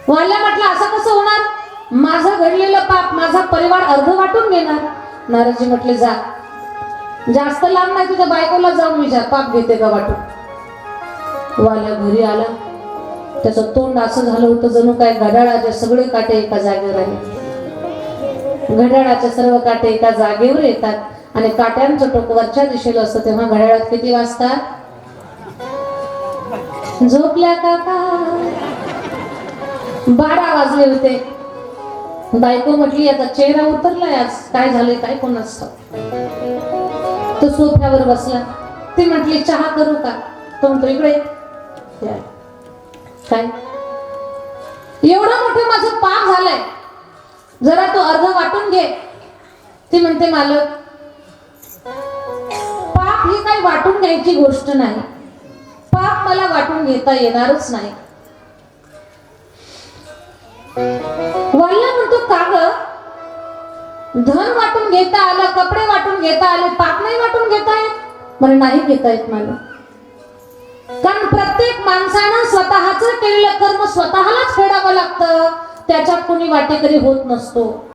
वाल्या म्हटलं असं कसं होणार, माझं घडलेलं पाप माझा परिवार अर्ध वाटून घेणार. नारदजी म्हटले जा, जास्त लांब नाही, तुझ्या बायकोला जाऊन विचार पाप घेते का वाटून. वाल्या घरी आला, त्याचं तोंड असं झालं होतं जणू काय घड्याळाचे सगळे काटे एका जागेवर आले. घड्याळाचे सर्व काटे एका जागेवर येतात आणि काट्यांचं टोक वरच्या दिशेला असतं. तेव्हा घड्याळात किती वाजतात? झोपल्या काका 12 वाजले होते. बायको म्हटली आता चेहरा उतरलाय, आज काय झाले काय कोणास ठाऊक. तो सोफ्यावर बसला. ती म्हटली चहा करू का? तो म्हणतो इकडे काय, एवढं मोठं माझं पाप झालंय, जरा तो अर्ध वाटून घे. ती म्हणते मालक, पाप ही काही वाटून घ्यायची गोष्ट नाही, पाप मला वाटून घेता येणारच नाही. वाल्या म्हणतो का ग, धन वाटून घेता आलं, कपडे वाटून घेता आले, पाप नाही वाटून घेता येत? मला नाही घेता येत मला, कारण प्रत्येक माणसानं स्वतःच केलेलं कर्म स्वतःलाच फेडावं लागतं, त्याच्यात कोणी वाटेकरी होत नसतो.